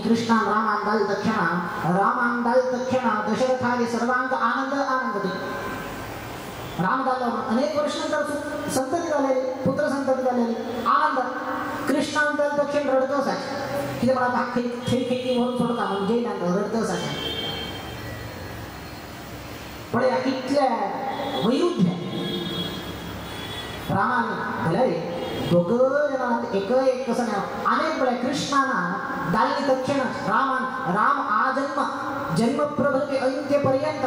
कृष्णान रामान दाल दक्षिणा दशरथाले सर्वांग आनंद दे. राम दाल अनेक वर्षानंतर संतती झालेली, पुत्र संतती झालेली, आनंद. कृष्णान दाल दक्षिण रडत असायचे. किती मला दाखी खेळी वरून सोडता म्हणजे रडत असायचे. पण या कितल्या वैरुध्य रामाने भले दोघं जणांत एक कसं नाही. अनेक वेळा कृष्णाना दाली दक्षिण राम जन्म प्रभृती अंत्यपर्यंत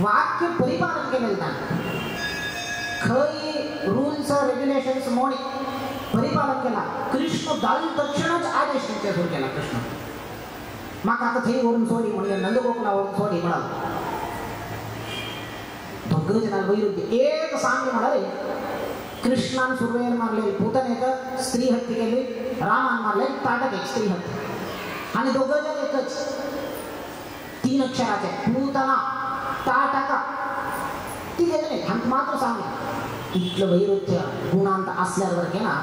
वाक्य परिपालन केलेलं नाही. खरी रूल्स रेग्युलेशन्स मोडी परिपालन केला. कृष्ण दाली दक्षिणच आदेश त्यांच्या सुरू केला. कृष्ण मग आता थई वरून सोडी म्हणजे नंदगोकुलावरून सोडी म्हणाल. दोघं जणांना वैरुध्य एक सांग म्हणाले. कृष्णान सुरवेर मारले पूतनेक स्त्री हत्या केली, रामान मारले ताटक एक स्त्री हत्या. आणि दोघं जण एकच 3 अक्षराचे पूतना ताटका तिघे जण एक मात्र सांगे. इतलं वैरुध्य गुणांत असल्यावर के ना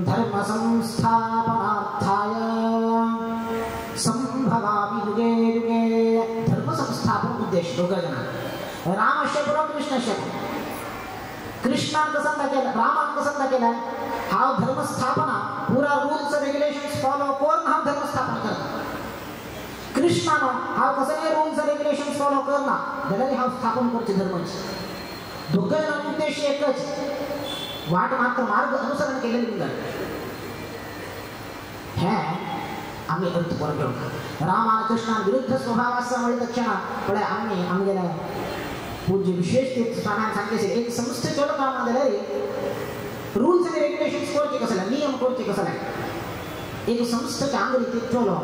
धर्म संस्थापनार्थाय संभवामि युगे युगे. धर्म संस्थापन उद्देश दोघं जण रामस्य पुरा कृष्णस्य. कृष्णान कसं केलं, रामान कसं केलं. हा धर्मस्थापना पुरा रूल्स रेग्युलेशन्स फॉलो करून हा धर्मस्थापना करता. कृष्णानं हा कसं रूल्स रेग्युलेशन्स फॉलो करना जरी हा स्थापन करते धर्माची. दोघांना उद्देश एकच. वाट मात्र मार्ग अनुसरण केलेले हे आम्ही अर्थ बरोबर. राम आणि कृष्णा विरुद्ध स्वभावासमुळे दक्षिणा पण आम्ही पूज्य विशेष स्थानात सांगितले. एक संस्थे चलो कामामध्ये रूल्स आणि रेग्युलेशन्स कोणते कसं नियम कोणते कसं नाही. एक संस्थे चांगली ते चलो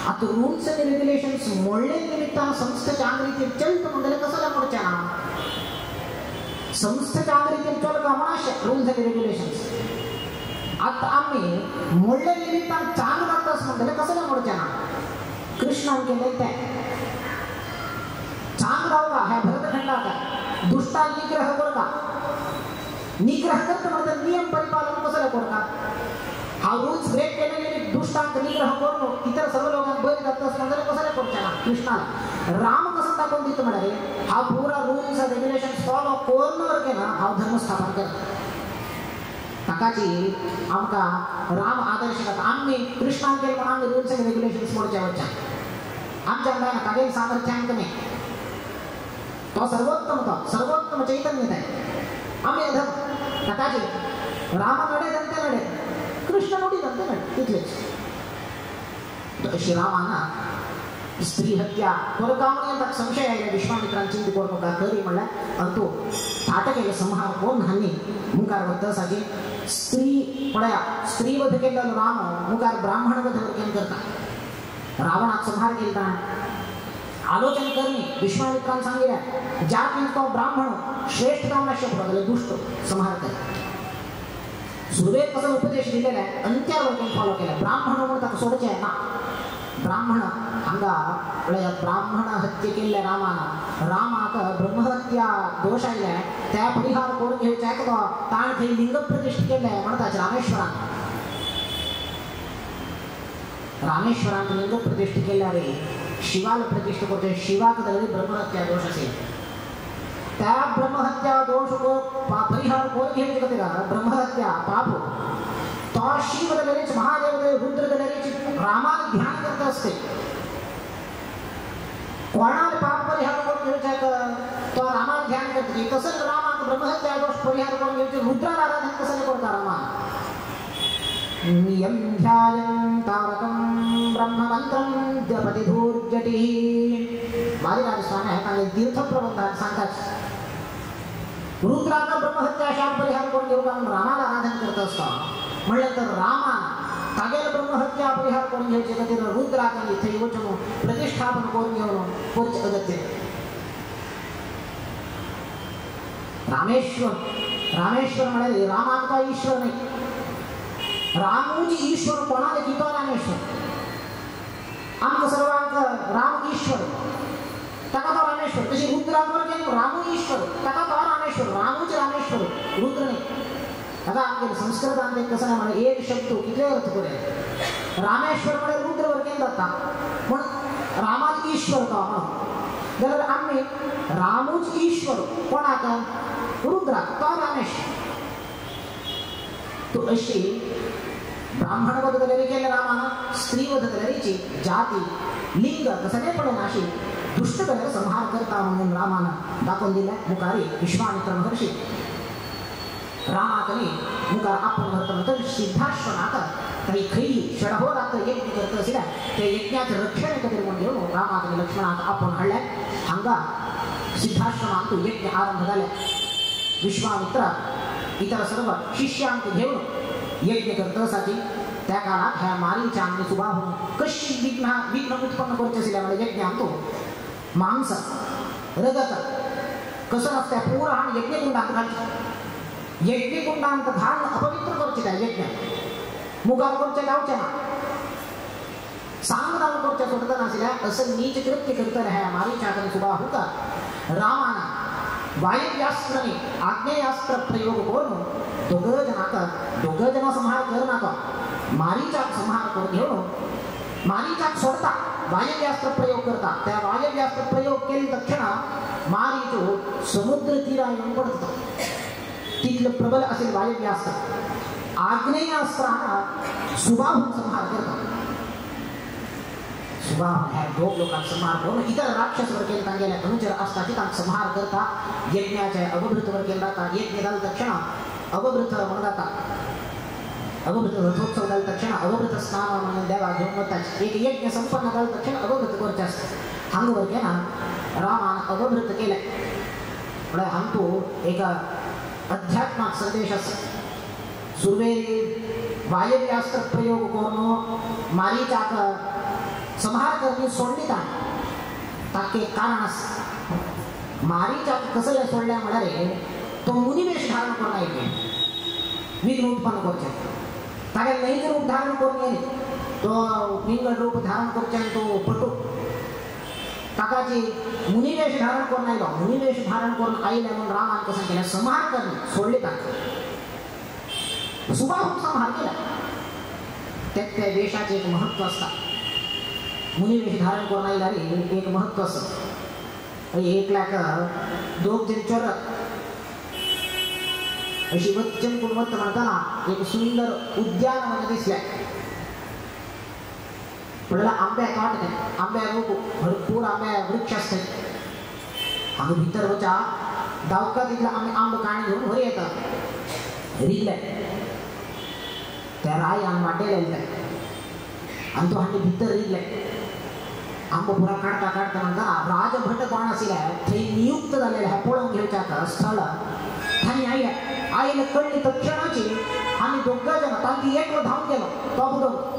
आता रूल्स आणि रेग्युलेशन्स मोडले निमित्तानं संस्थे चांगली ते चलत म्हणजे कसं मोडच्या ना. संस्थे चांगली ते चलो का म्हणा रूल्स आणि रेग्युलेशन्स. आता आम्ही मोडले निमित्तानं चांगलं करतोस म्हणजे कसं मोडच्या ना. कृष्णाने केले ते चांगला होगा है भरतखंडाचा दुष्टा निग्रह करता. निग्रह करता मतलब नियम परिपालन कसं करता. हा रूल्स ब्रेक केलेले दुष्टांत निग्रह करून इतर सर्व लोकांना बळी जातस म्हणजे कसं करता ना. कृष्णाला राम कसं दाखवून देतो म्हणाले. हा पुरा रूल्स रेग्युलेशन्स फॉलो करून के ना हा धर्म स्थापन करता. तकाची आमका राम आदर्श करता. आम्ही कृष्णाने केलं म्हणून आम्ही रूल्स आणि रेग्युलेशन्स मोडच्या वरच्या आमच्या अंगाने काही सामर्थ्यांक नाही. तो सर्वोत्तम चैतन्य आहे. आम्ही अधम नकाचे राम नडे दंते नडे कृष्ण नोडी दंते नडे तिथलेच. श्रीरामांना स्त्री हत्या त्वरकामणी संशय आहे. विश्वामित्रांची चिंता करू नका तरी म्हणला आणि तो ताटकेला संहार कोण हानी मुकार वत्तसाचे स्त्री पडया स्त्रीवध केलेलं राम मुकार ब्राह्मणवध केम करता. रावणात संहार केला आलोचन करणे विश्वामित्रांना सांगितलं. ज्या तो ब्राह्मण श्रेष्ठ कामना शब्द दुष्ट संहार कर. सुरवेद कसं उपदेश दिलेला आहे अंत्यावर कोण फॉलो केला. ब्राह्मण म्हणतात सोडचे आहे ना. ब्राह्मण हंगा ब्राह्मण हत्ये केल्या रामाक ब्रह्महत्या दोष आले त्या परिहार करून घ्यायचा ताण काही लिंग प्रतिष्ठित केले म्हणतात. रामेश्वरांत लिंग प्रतिष्ठित केल्यारे शिवाला प्रतिष्ठा करते. शिवाकडे ब्रह्महत्या दोष असेल त्या ब्रह्महत्या दोष को परिहार कोण घ्यायचे का. ब्रह्महत्या पाप तो शिव दलेच महादेव रुद्र दलेच रामाला ध्यान करत असते. कोणाला पाप परिहार करून घ्यायचा तो रामाला ध्यान करते. तसंच रामात ब्रह्महत्या दोष परिहार करून घ्यायचे रुद्राला आराधन कसं करता. रामा नियम ध्यान तारकम ब्रह्ममंत्रम जपति धूर्जटी. बालीराज स्वामी आहे तीर्थ प्रबंधात सांगतात रुद्राचा ब्रह्महत्या शाप परिहार करून घेऊ कारण रामाला आराधन करत असता. म्हणलं तर रामा तागेला ब्रह्महत्या परिहार करून घ्यायचे का ते रुद्राचा इथे योजन प्रतिष्ठापन करून घेऊन पुढचे अगत्य. रामेश्वर म्हणाले रामांचा ईश्वर नाही. रामूजी ईश्वर कोणाला की तो रामेश्वर. आमचं सर्वांचं राम ईश्वर तका तो रामेश्वर. तशी रुद्रावर रामू ईश्वर तका तो रामेश्वर. रामूच रामेश्वर रुद्र नाही. आता आमगे संस्कृतांत कसं नाही म्हणा एक शब्द किती अर्थ करे रामेश्वर म्हणे रुद्रवर केंद्र जाता पण रामात ईश्वर तो म्हणून जर आम्ही रामूच ईश्वर कोणाका रुद्रा तो रामेश्वर तो अशी ब्राह्मण बदलरी केले रामानं स्त्री बदलरीची जाती लिंग कसं नाही पडेल अशी दुष्ट कलेला संहार करता म्हणून रामानं दाखवून दिलं मुखारी विश्वामित्र महर्षी रामाकने मुखार आपण म्हणतो सिद्धाश्वनाथ काही खरी षडहोरात यज्ञ करत असेल ते यज्ञाचं रक्षण कधी म्हणून घेऊन रामाकने लक्ष्मणात आपण हळल्या हांगा सिद्धाश्वनात यज्ञ आरंभ झाले विश्वामित्र इतर सर्व शिष्यांक घेऊन यज्ञ करतसाठी त्या काळात ह्या मारीच्या आणि सुबाहून कशी विघ्न उत्पन्न करत असल्यामुळे यज्ञ आणतो मांस रगत कसं नसतं पूर्ण हा यज्ञकुंडात घालतो यज्ञकुंडांत घालणं अपवित्र करते त्या यज्ञ मुगार करच्या गावच्या सांगदान करच्या सोडता नसल्या असं नीच कृत्य करत ह्या मारीच्या आणि सुबाहू का रामाना वायव्यास्त्राने आग्नेयास्त्र प्रयोग करून दोघ जना संहार कर नाका मारीचा संहार करून घेऊन मारीचा सोडता वायव्यास्त्र प्रयोग करता त्या वायव्यास्त्र प्रयोग केले तक्षण मारीचो समुद्र तीरा येऊन पडतो तिथलं प्रबल असेल वायव्यास्त्र आग्नेयास्त्राला सुबाहून संहार करतात सुबाहून ह्या दोघ लोकांचा संहार करून इतर राक्षसवर केला गेल्या अनुचर असतात तिथं संहार करता यज्ञाच्या अवभृतवर केला जाता यज्ञ झालं तक्षण अवभृत म्हणून जातात अवभृत रथोत्सव झालं तक्षण अवभृत स्नान म्हणून देवा घेऊन होतात एक यज्ञ संपन्न झालं तक्षण अवभृत करचे असतात हांगवर केला रामान अवभृत केलं पण हांगतो एक अध्यात्मात संदेश असतो सुर्वे वायव्यास्त्र प्रयोग करून मारीचाक संहार करणे सोडलीत ताके कारण असतं मारीचाक कसं सोडल्या म्हणाले तो मुनिवेश धारण करून येते विघ्न उत्पन्न करचे तागे नैज रूप धारण करून येणे तो पिंगळ रूप धारण करचे तो पटू ताकाची मुनिवेश धारण करून आयलो मुनिवेश धारण करून आईला म्हणून रामान कसं केलं संहार करणे सोडले ताक सुबाहून संहार केला त्यात त्या वेशाचे एक महत्व असतात मुनिवेश धारण करून आईला एक महत्व असतं एक लाख दोघ जण चोरत अशी वचन गुणवत्ता म्हणताना एक सुंदर उद्यान मला दिसल्या पडला आंब्या काट नाही आंब्या रोप भरपूर आंब्या वृक्ष असतात आम्ही भीतर होच्या दावका तिथला आम्ही आंब काणी घेऊन घरी येतात रिगल्या त्या राय आणि वाटेला येतात आणि तो हांडी भीतर रिगलाय आंब पुरा काढता काढता म्हणताना राजभट कोण असेल ते नियुक्त झालेले आहे पळून घेऊच्या स्थळ आणि आईला कळली तक्षणाची आम्ही दोघं जण तांती एक धावून गेलो तो बुडवून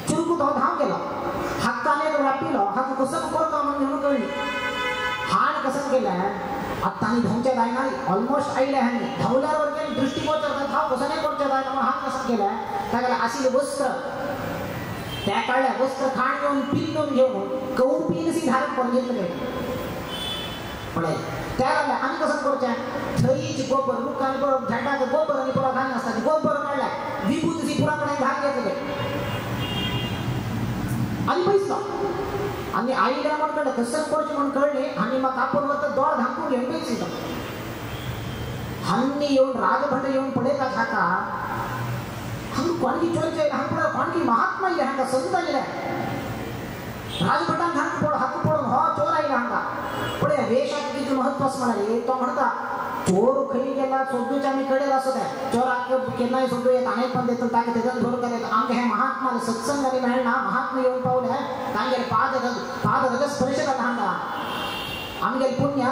चुरकू तो धाव गेला हक्काने व्यापिलो हक्क कसं करतो म्हणून कळली हाण कसं केलाय आता आणि धावच्या जाय नाही ऑलमोस्ट आईला ह्यांनी धावल्यावर काही दृष्टिगोचर धाव कसं नाही करतो जाय म्हणून हात कसं केलाय त्याला अशी वस्त्र त्या काळ्या वस्त्र खाण घेऊन पिन घेऊन कौपिनसी धारण करून घेतलं गेलं पडे त्याला आणि कसं करच्या थईची गोबर लोकांनी बरोबर झेंडाचं गोबर आणि पुरा घाण असतात गोबर काढलाय विभूतीची पुराकडे घाण घेतले आणि पैसा आणि आईला म्हणून कळलं कसं करचे म्हणून कळले आणि मग आपण होतं दोड धाकून घेऊन पैसे हन्नी येऊन राजभट येऊन पडे का छाका हम कोणती चोरचे हम पुढे कोणती महात्मा येईल हा संत येईल राजभटान धाक पड हात पडून हो चोर आहे हा पुढे वेशात किती महत्त्वच म्हणाले तो म्हणता चोर खरी गेला सोडूच्या मी कडे असत आहे चोर केला सोडू येत अनेक पण देतात ताकद देतात भर करत आमच्या हे महात्मा सत्संगाने मिळेल ना महात्मा येऊन पावले तांगे पाद रग स्पर्श करता हांगा आमगे पुण्य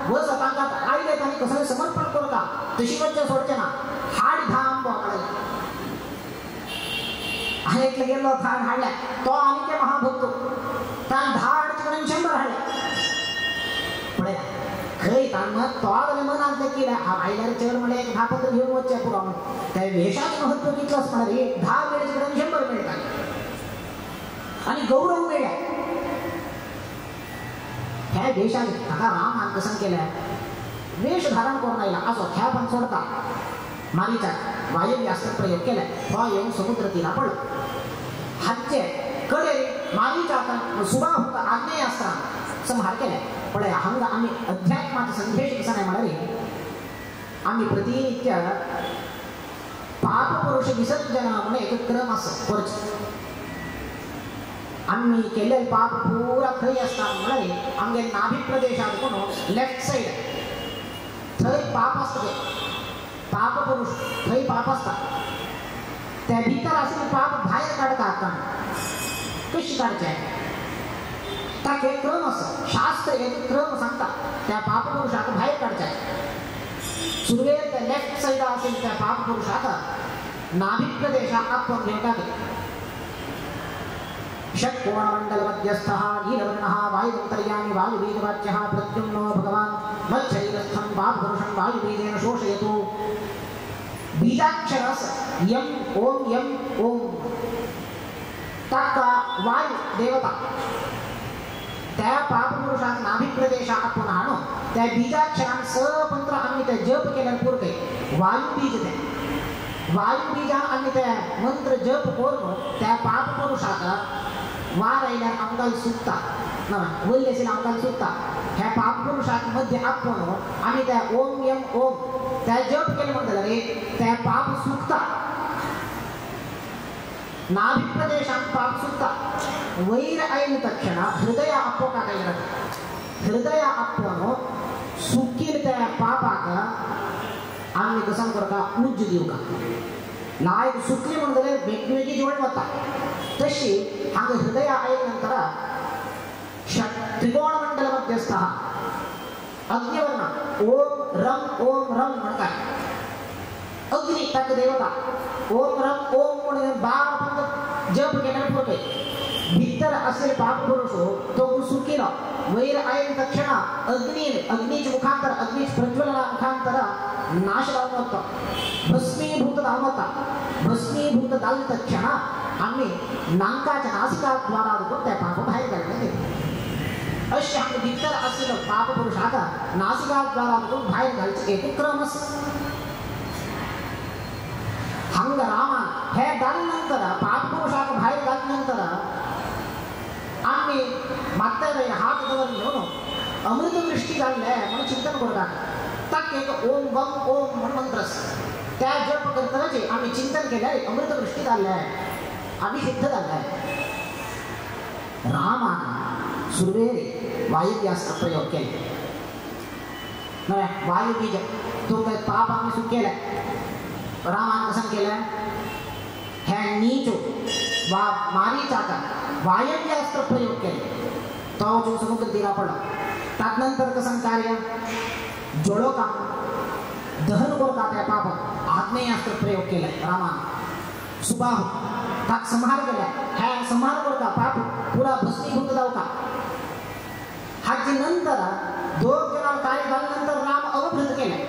वस तांगात आईले त्यांनी कसं समर्पण करू का तशी वच्चे सोडचे ना हाड धाम बोकडे अनेक गेलो थान हाडल्या तो आणि ते महाभक्त तान धाड तिकडे 100 हाडल्या पुढे खरी तान तो आले मनात की आईला चेर म्हणे 10 पत्र घेऊन वच्चे पुरा त्या वेशाचं महत्व कितलंच म्हणाले 10 वेळ तिकडे 100 मिळतात आणि गौरव मिळाला ह्या वेशाने आता राम कसं केलं वेश धारण करून आईला असो ह्या पण सोडता मारीचा वायव्य अस्त्र प्रयोग केलाय तो येऊन समुद्र तीरा पडला हातचे कडे मारीचा सुबाहू आग्नेय अस्त्र संहार केलाय पण हंग आम्ही अध्यात्माचा संदेश कसा नाही म्हणाले आम्ही प्रतिनित्य पाप पुरुष विसर्जन म्हणून एक क्रम असं करतो आम्ही केलेले पाप पुरा खरी असतात म्हणाले आमगे नाभी प्रदेशात कोण लेफ्ट साइड थंय पाप असते पाप पुरुष थंय पाप असतात त्या भीतर असलेले पाप बाहेर काढतात का कशी काढचे ताक एक क्रम असं शास्त्र एक क्रम सांगतात त्या पाप पुरुषात बाहेर काढचे सुरुवात त्या लेफ्ट साइड असेल त्या पाप पुरुषात नाभी प्रदेशात आपण घेऊन टाकले षट्कोणमण्डलमध्यस्थः नीलवर्णः वायुन्तर्यामि वायुबीजवाच्यः प्रद्युम्नो भगवान् मच्छरीरस्थं पापपुरुषं वायुबीजेन शोषयतु बीजाक्षरस यम ओम तक्का वायु देवता त्या पापपुरुषात नाभी प्रदेशात आपण आणू त्या बीजाक्षरां सपंत्र आम्ही त्या जप केल्यावर पुरते वायुबीज ते वायुबीजा आम्ही त्या मंत्र जप करून त्या पापपुरुषात वारायला अंगाल सुटता ना वल्लेसीला अंगाल सुटता ह्या पापपुरुषात मध्ये आपण आम्ही त्या ओम यम ओम त्या जप केले म्हणतात रे त्या पाप सुटता नाभी प्रदेशात पाप सुटता वैर ऐन तक्षण हृदय आपो का काय हृदय आपण सुखील त्या पापाक आम्ही कसं करू का उज्ज देऊ का नायक सुखली म्हणून वेगवेगळी जोड होता तशी हांग हृदय आयनंतर त्रिकोण मंडल मध्यस्थः अग्निवर्ण ओम रम म्हणतात अग्नि तक देवता ओम रम ओम म्हणून 12 जप केल्यावर पुरते भीतर असेल पाप पुरुष तो सुखीला वैर आयन तक्षण अग्नीच मुखांतर अग्नीच प्रज्वलना मुखांतर नाश लावून होता भस्मीभूत धावता भस्मीभूत दाल तक्षण आम्ही नांकाच्या नासिकाद्वारा त्या पाप बाहेर काढले अशा भीतर असलेलं पाप पुरुष आता नासिकाद्वारा बाहेर घालचे एक क्रमस हंग रामा हे दाल्यानंतर पाप पुरुषात बाहेर घातल्यानंतर आम्ही मात्र हात जवळ घेऊन अमृतदृष्टी झाले म्हणून चिंतन करतात तक एक ओम बम ओम म्हणून मंत्र त्या जप करतानाचे आम्ही चिंतन केले अमृतदृष्टी झाले आम्ही सिद्ध झाले रामाने सुरवेरे वायुव्यास्त्र प्रयोग केले वायुबीज तो काय पाप आम्ही सुख केलाय रामाने कसं केलं ह्या नीचो वा मारीचा वायव्यास्त्र प्रयोग केले तो जो समुद्र तीरा पडला त्यानंतर कसं कार्य जोडो का दहन करू का त्या पाप आग्नेयास्त्र प्रयोग केलाय रामाने सुबाहू ताक संहार केलाय ह्या संहार करू का पाप पुरा भस्मीभूत जाऊ का हाची नंतर दोन जणांना कार्य झाल्यानंतर राम अवभृत केलाय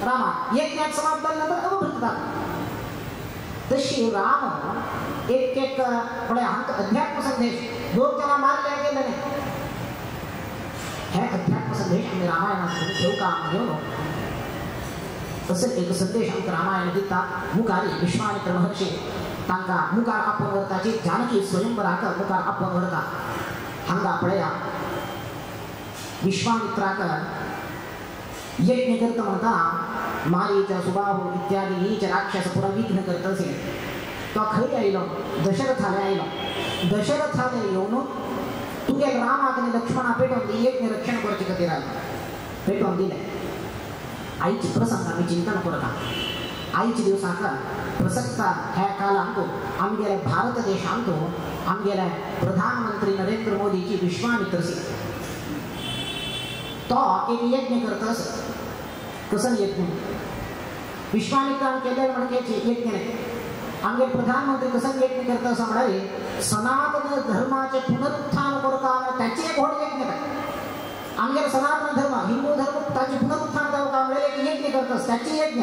रामा यज्ञात समाप्त झाल्यानंतर अवभृत झाला तशी राम एक अध्यात्म संदेश दोन जना मारले गेले नाही हे अध्यात्म संदेश आम्ही रामायणात ठेवू का घेऊन तसं एक संदेश आमचं रामायण दिता मुखारी विश्वामित्र महर्षी तांका मुखार आपण वरताची जानकी स्वयंवराक मुखार आपण वरता हंगा पळया विश्वामित्राक यज्ञ करत म्हणता मारीचा सुबाहू इत्यादी नीच राक्षस पुरा विघ्न करत असेल तो खरी आयलो दशरथाने आयलो दशरथाने येऊन तुगे रामाकने लक्ष्मणा पेटवून दी यज्ञ रक्षण करची कधी राहिला पेटवून दिले आईची प्रसंग आम्ही चिंतन करता आईची दिवसाक प्रसक्ता ह्या काल आणतो आम्ही गेल्या भारत देश आणतो आम्ही गेल्या प्रधानमंत्री नरेंद्र मोदीची विश्वामित्रसी तो एक यज्ञ करत असत कसं यज्ञ विश्वामित्रान केले म्हणजे यज्ञ नाही आमचे प्रधानमंत्री कसं यज्ञ करत असं म्हणाले सनातन धर्माचे पुनरुत्थान करता त्याचे एक घोड यज्ञ काय आमच्या सनातन धर्म हिंदू धर्म त्याचे पुनरुत्थान करता एक यज्ञ करत त्याचे यज्ञ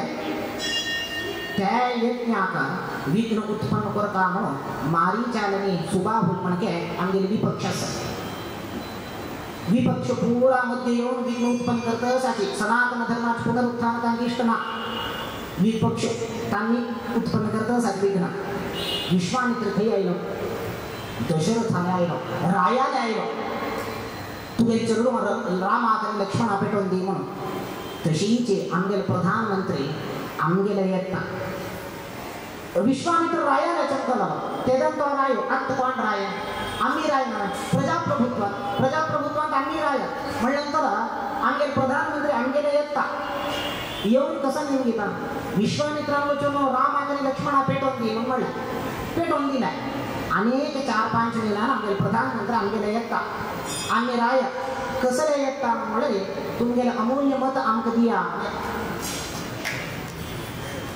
त्या यज्ञाका विघ्न उत्पन्न करता म्हणून मारीचालनी सुबाहू म्हणजे आमचे विपक्ष असतात विपक्ष पूरा मध्ये येऊन विघ्न उत्पन्न करत साठी सनातन धर्माचे पुनरुत्थान का इष्ट ना विपक्ष त्यांनी उत्पन्न करता सात्विकना विश्वामित्र थंय आयलो दशरथाने आयलो रायाने आयलो तुगे चरडू रामाक आनी लक्ष्मणा पेटोवन दी म्हणून तशींचे आमगेले प्रधानमंत्री आमगेले येता विश्वामित्र रायाला चक्कला तेदंतो राय अत्त कोण राय आम्ही राय ना प्रजाप्रभुत्वात आम्ही राय म्हणल्यानंतर आमगेले प्रधानमंत्री आमगेले येता येऊन कसं निमगिता विश्वामित्रांचो रामाक आनी लक्ष्मणा पेटोवन दी म्हणून पेटोवन दिलाय अनेक 4-5 वेळा आमगेले प्रधानमंत्री आमगेले येता आम्ही राय कसले येता म्हणजे तुमगेले अमूल्य मत आमकां दिया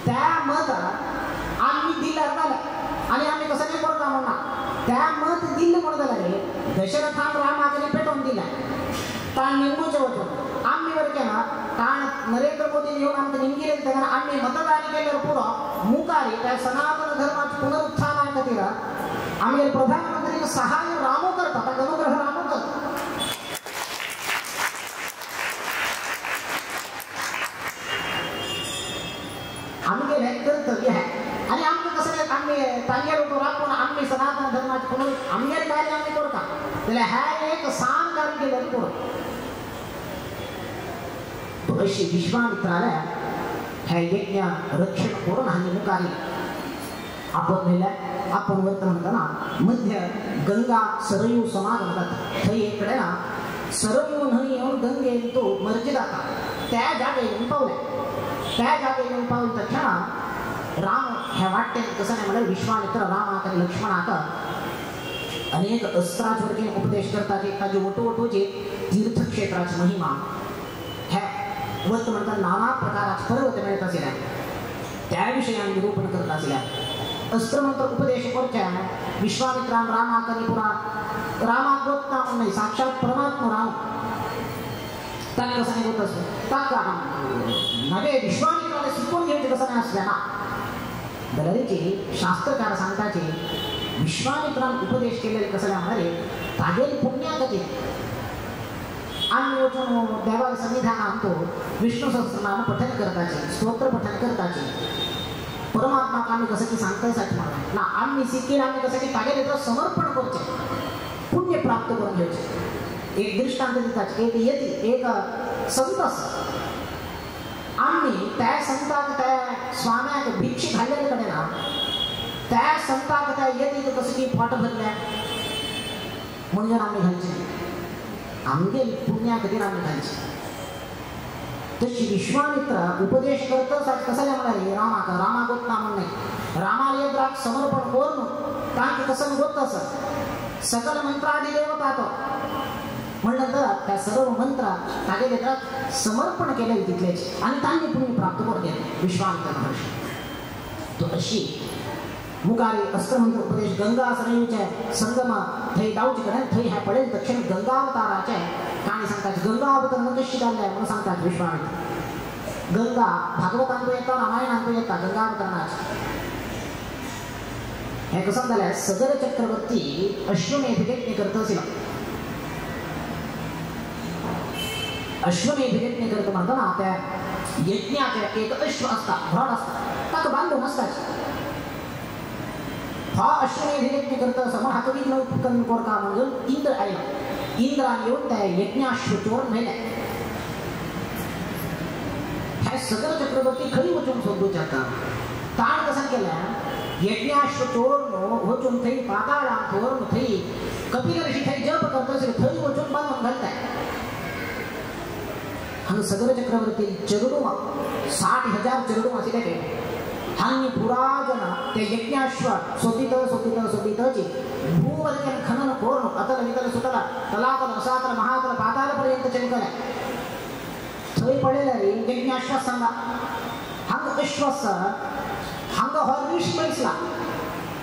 त्या मत आम्ही दिल्यार जालें आनी आमी कसं नाही करता म्हणना त्या मत दिल्लें म्हण जाल्यार दशरथान रामाक पेटोवन दिलें ताण निवडूचें वचून आमी बरें केलां ताण नरेंद्र मोदीन येवन आमकां निमगिलें तेन्ना आमी मतदान केल्यार पुरो मुखारी त्या सनातन धर्माच्या पुनरुत्थाना खातीर आमगे प्रधानमंत्री सहाय्य रामो करता ताका अनुग्रह रामो करता आमगेले कर्तव्य आहे आणि आमकां कसं आमी तांगेर उठून राखून आमी सनातन धर्माचे पुनरुत्थान आमगेर कार्य आमी करता जाल्यार हें एक सान कार्य केलें पुरो अशी विश्वामित्राले हे यज्ञ रक्षण करून हांणी मुखारी आपण नेल्यार आपण वता म्हणटना मध्य गंगा सरयू समागम जाता थंय एक कडेन सरयू न्हंय येवन गंगेन तो मर्ज जाता त्या जागेर येवन पावले त्या जागेर येवन पावले तक्षणा राम हे वाटेन कसं नाही म्हळ्यार विश्वामित्र रामाक आनी लक्ष्मणाक अनेक अस्त्राचे वरवीं उपदेश करता ताजे वटोवटोचे तीर्थक्षेत्राची महिमा हे वत म्हणटा नाना प्रकाराचे पर्वत मेळत आशिल्ल्या त्या विशयान निरूपण करत आशिल्ल्या अस्त्रमंत्र उपदेश करचे विश्वामित्रान रामाक आनी पुरा रामाक वतना म्हणून साक्षात परमात्मा राम ताणें कसं नाही वता ताका नवे विश्वामित्राले शिकून घेवचें कसं नाही आसलें ना जाल्यार शास्त्रकार सांगता विश्वामित्रान उपदेश केलेले कसले म्हणाले तागेली पुण्या खातीर आमी वचून देवाच्या सन्निधानांत तो विष्णू सहस्रनाम पठन करताचे स्तोत्र पठन करताचे परमात्माक आमी कसं की सांगतासाठी म्हणून ना आमी शिकेल आमी कसं की तागे भितर समर्पण करचें पुण्य प्राप्त करून घेवचें एक दृष्टांत दिताचे एक यती एक संत आसा आम्ही त्या संताक त्या स्वाम्याक भिक्षी घाल्लेले कडेन ना त्या संताक त्या येतीक कसं की पोट भरल्या म्हणजे आमी घालचे आमगे पुण्या खातीर आमी घालचे तशी विश्वामित्र उपदेश करता कसं म्हणाले रामाक वतना म्हणणे रामाला एक समर्पण करून तांकां कसं गोत आसा सकल मंत्रादी देवता तो म्हणल्यानंतर त्या सर्व मंत्र तागे भितर समर्पण केले तितलेच आणि तांणी पुण्य प्राप्त करून घेतले विश्वामित्र महर्षी तो अशी मुखारी अस्त्रमंत्र उपदेश गंगा सरयूचे संगम थंय जावचे कडेन थंय हे पळयले तक्षण गंगावताराचे काणी सांगतात गंगावतरण कशी जाल्ले म्हणून सांगतात विश्वामित्र गंगा भागवतांतू येता रामायणांतू येता गंगावतरणाची हे कसं जाल्यार सगर चक्रवर्ती अश्वमेध यज्ञ करता आशिल्लो अश्वमेध यज्ञ करता म्हणटना त्या यज्ञाचे एक अश्व आसता घोड आसता ताका बांदून आसता हा अश्वमेध यज्ञ करता समोर हातून विघ्न उत्पन्न करता म्हणून इंद्र आयला इंद्रान येवन त्या यज्ञाश्व चोरून मेले हे सगळं चक्रवर्ती खरी वचून सोदूचे आता ताण कसं केलें यज्ञाश्व चोरून वचून थंय पाताळांत व्हरून थंय कपिल ऋषी थंय जप करता थंय वचून बांदून घालताय हांगा सगळ चक्रवर्ती चरडू 60,000 चरडू आशिल्ले हांणी पुराजन ते यज्ञाश्व सोदितची भूवर्गेन खनन करून अतल वितल सुतल तलातल रसातल महातल पाताल पर्यंत चंकले थंय पळयल्यार यज्ञाश्व सांगा हांगा अश्वस हांगा हो ऋषी बैसला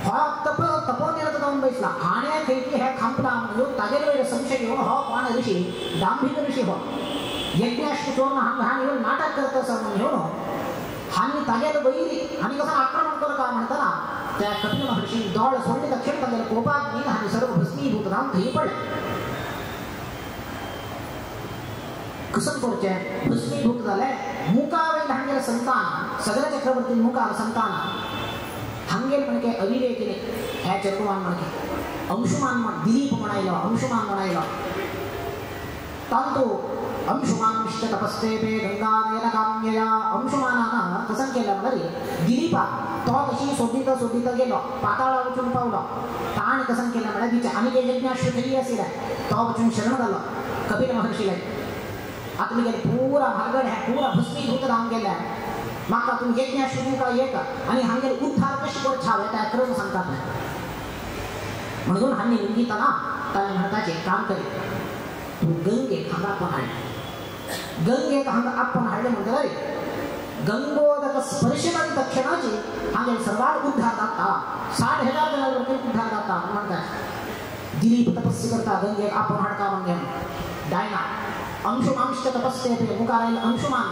हो तपोनिरत जावन बैसला हाणे खंयची हे खांपला म्हणून तागेर वयर संशय घेवन हो कोण ऋषी दांभिक ऋषी हो यज्ञाश्व चोरून हांगा येवन नाटक करता असं म्हणून घेवन हांणी तागेर वैरी हांणी कसं आक्रमण करता म्हणटना त्या कपिल महर्षी दोळ सोडले तक्षण तागेर कोपाक न्ही हांणी सर्व भस्मीभूत जावन थंय पडले कसं करचे भस्मीभूत झाले मुकावे हंगे संतान सगळ्या चक्रवर्ती मुकार संतान हंगे म्हणके अविवेकीने ह्या चतुर्मान म्हणके अंशुमान म्हण दिलीप म्हणायला अंशुमान म्हणायला तांतो अंशुमान विष्ट तपस्तेपे गंगानयन काम्यया अंशुमानानं कसं केलं म्हणजे दिलीपा तो कशी सोडित गेलो पाताळा वचून पावलो ताण कसं केलं म्हणजे तिच्या आणि काही यज्ञाश्रुतली असेल तो वचून शरण झालं कपिल महर्षीला आता मी गेले पुरा भागड है पुरा भस्मीभूत राहून गेल्या माका तुम्ही यज्ञाश्रुती का एक आणि हांगे उद्धार कशी कर छावे त्या क्रम सांगतात नाही म्हणून हानी निंदिताना त्याने म्हणताचे काम करे तू गंगे खांदा आपण हाडले गंगे खांदा आपण हाडले म्हणते रे गंगोदक स्पर्शनाची तक्षणाची हांगे सर्वात उद्धार दाता 60,000 जणांवर उद्धार दाता म्हणतात दिलीप तपस्या करता गंगे आपण हाडका म्हणजे डायना अंशुमांश तपस्ये पे मुकारायला अंशुमान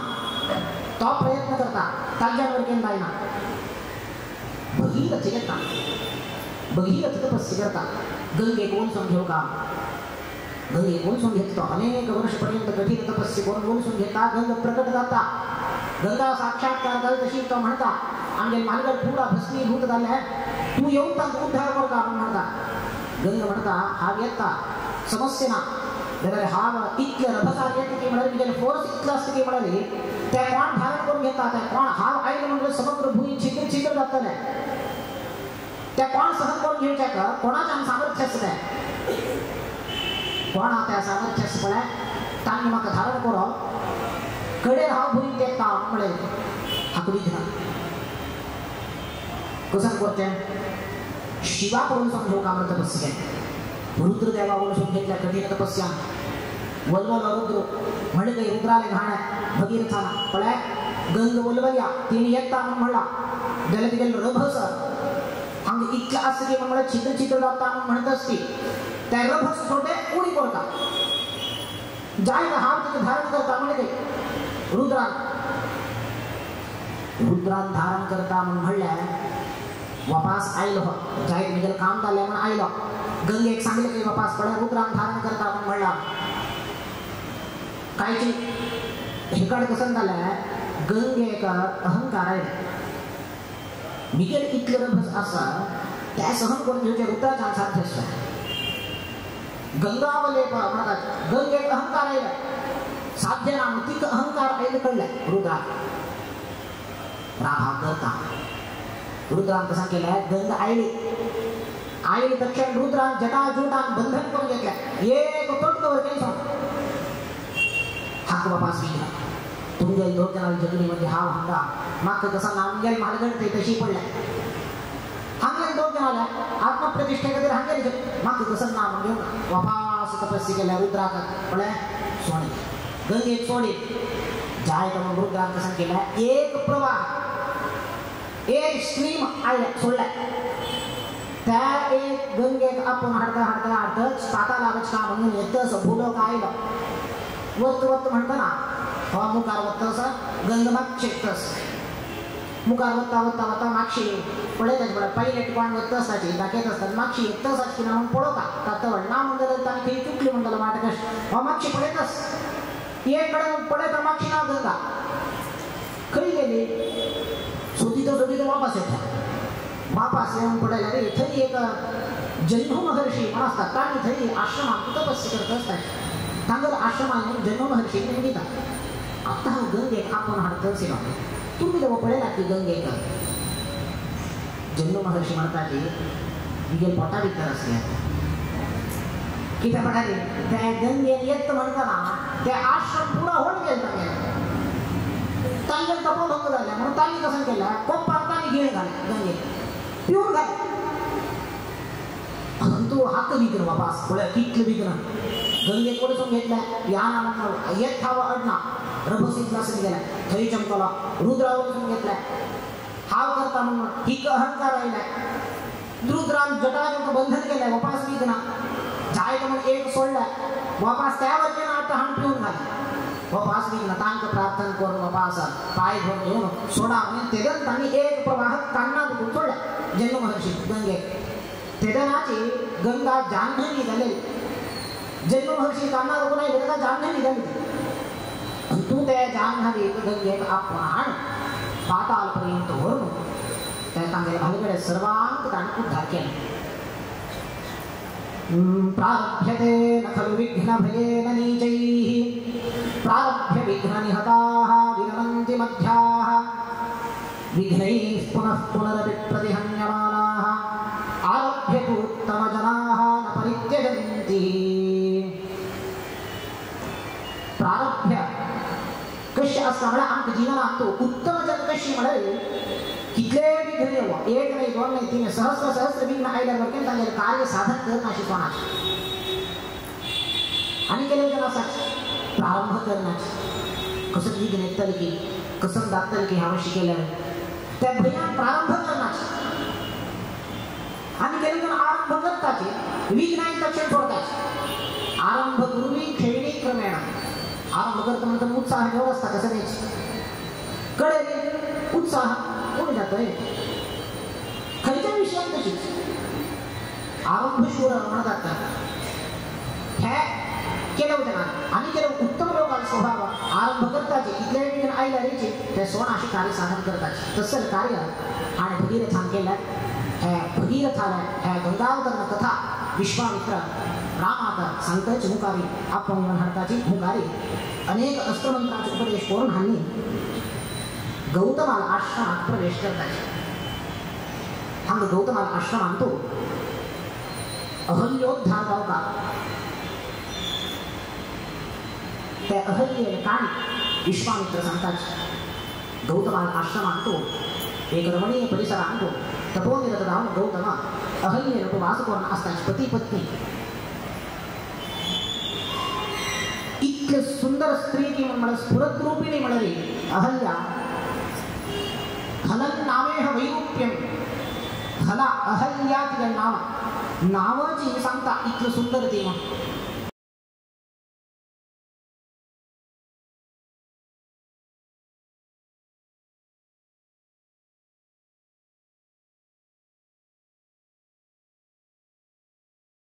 तो प्रयत्न करता ताज्यांवर केन डायना भगीरथ तपस्या करता गंगे कोण समजो का गंगे बोलसून घेतो अनेक वर्षपर्यंत कठीण तपस्या करून बोलसून घेता गंग प्रकट जाता गंगा साक्षात्कार झाली तशी तो म्हणता आमचे मालगड पुरा भस्मीभूत झाले तू येऊन तर उद्धार कर का म्हणता गंग म्हणता हा येता समस्या ना जर हा इतक्या रभसार्य की म्हणाली गेले फोर्स इतकं असतं की म्हणाली त्या कोण धारण करून घेतात त्या कोण हा आईल म्हणजे समग्र भूमी छिद्र जातं नाही त्या कोण सहन करून घ्यायच्या का कोणाच्या सामर्थ्य असतं कोणा त्या सामर्थ्य असतं त्यांनी मग धारण करो कडे राव भूमी देता म्हणे हाकडी दिला कसं करते शिवाकडून समजू का म्हणत तपस्या रुद्रदेवाकडून समजायच्या कठीण तपस्या वल्वल रुद्र म्हणे काही रुद्राले घाण भगीरथा पळ्या गंग वल्वल्या तिने येता म्हणला त्याला तिथे रभस हंग इतका असं की म्हणलं चित्र जाता म्हणत असते त्या रभस छोटे उडी करता जाय हात तिथे धारण करता म्हणजे रुद्रान धारण करता म्हणल्या वापस आयलो जाय म्हणजे काम झालं म्हणून आयलो गंगे एक सांगितलं की वापस पडे रुद्रान धारण करता म्हणला कायची हेकड कसं झालंय गंगे एक अहंकार आहे मिगेल इतकं रभस असा त्या सहन करून घेऊच्या रुद्राचा साध्य असतो गंगावले म्हणतात गंगे एक अहंकार आहे साध्य नाम तिक अहंकार आहे कळलंय रुद्रा राभाव करता रुद्रान कसा केलाय गंगा आईली दक्षिण रुद्रान जटाजुटान बंधन करून घेतलं एक तोटकवर काही सांग हाक वापस गेला तुमच्या दोन जणांच्या जमिनीमध्ये हा हंगा माग कसा नामगेल मालगड ते तशी पडलाय हंगेल दोन जणाला आत्मप्रतिष्ठेकडे हंगेल माग कसं नाम घेऊन वापस तपस्या केल्या रुद्राचा पडलाय सोने गंगे सोडे जाय तर मग रुद्रान कसं केला एक प्रवाह एक स्ट्रीम आल्या सोडलाय त्या एक गंगेत आपण हाडता पाता लागत का म्हणून येतच भूलोक आयलं वत म्हणतं ना हवा मुकार वत्त असं गंगमाग शेकतस मुकार वत्ता मागशी पडतच पडत पहिले टिकवाण वत्त असताची दाखवत असतात मागशी येतच की ना म्हणून पडो का तवळ ना म्हणलं तर काही चुकली म्हणलं वाटकश हवा मागशी पडतच एक कडे पडत मागशी नाव गंगा खरी गेली सोबीत वापस येतात वापस येऊन पडायला रे थंडी एक जन्म महर्षी म्हणतात आणि थंडी आश्रमात तपस्या करत असतात तांगल आश्रमाने जन्म महर्षी घेतात आता हा गंगे आपण हाडतं सेवा तुम्ही जेव्हा पडेल की गंगे का जन्म महर्षी म्हणतात की विजय पोटा विचार असले किती पडाले त्या गंगे येत म्हणताना त्या आश्रम पुरा होऊन गेला तांगल तपोभंग झाला म्हणून तांगी कसं केलं कोपातानी घेऊन घाले गंगे पिऊन घाले तो हात विकन वापस थोड्या किटलं विकन गंगे कोडसून घेतल्या या नामानं येत थावं अडना रभसीतला असं गेला थई चमकला रुद्रावरून घेतलाय हाव करता म्हणून हिक अहंकार राहिलाय रुद्रान जटाजट बंधन केलंय वापस विकना जाय तर म्हणून एक सोडलाय वापस त्यावर केला आता हाण पिऊन घाले वापस विकना तांक प्रार्थना करून वापस पाय घेऊन येऊन सोडा म्हणजे तेदन त्यांनी एक प्रवाह कान्ना दुखून सोडला जन्म महर्षी गंगे तेदनाची गंगा जान्हवी झाले जन्म महर्षी कान्ना दुखून आहे गंगा जान्हवी झाली जान्हवी गंगेत आपण पातालपर्यंत वरून त्या तांगेला हलगड्या सर्वांत ताण उद्धार केला. प्रारभ्यते न खलु विघ्नभयेन नीचैः प्रारभ्य विघ्ननिहताः विरमन्ति मध्याः विघ्नैः पुनः पुनरपि प्रतिहन्यमानाः आरभ्य तु उत्तमजनाः न परित्यजन्ति. प्रारभ्य कशी असताना आमच्या जीवनात तो उत्तम जन कशी मिळेल कितले विघ्न येऊ एक नाही दोन नाही तीन सहस्र सहस्र विघ्न आल्यावर केलं त्यांना कार्य साधन करण्याची कोणाची आणि केले जनासाठी प्रारंभ करण्याची कसं विघ्न येतल की कसं दाखल की आवश्यक केलं त्या भयान प्रारंभ करण्याची आणि केले जण आरंभ करताचे विघ्नांचा क्षण सोडताचे आरंभ गुरुवी खेळणी क्रमेण आरंभ करता म्हणतो उत्साह व्यवस्था कसं द्यायची कळे उत्साह कोणी जातोय खरीच्या विषयात तशीच आरंभ शूर म्हणतात हे केलं होतं ना आणि केलं उत्तम लोकांचा स्वभाव आरंभ करताचे कितले विघ्न आईला द्यायचे ते सोनाशी कार्य साधन करताचे तसं कार्य आणि भगीरथान केलं भगीरथाला ह्या गंगावतरण कथा विश्वामित्र रामाता सांगताची मुखारी आपण हरताची मुखारी अनेक अस्त्रमंत्राचे उपदेश करून हानी गौतमाला आश्रमात प्रवेश करताचे. हा गौतमाला आश्रम आणतो अहल्योद्धार गावका त्या अहल्ये काणी विश्वामित्र सांगताचे गौतमाला आश्रम आणतो एक रमणीय परिसर आणतो तपोनिरत राहून गौतम अहल्ये नको वास करून असताचे पती पत्नी इतके सुंदर स्त्री की मला स्फुरत रूपिणी मिळाली अहल्या हलन नामे वैरूप्यम हला अहल्या तिला नावाची सांगता इतकं सुंदर ते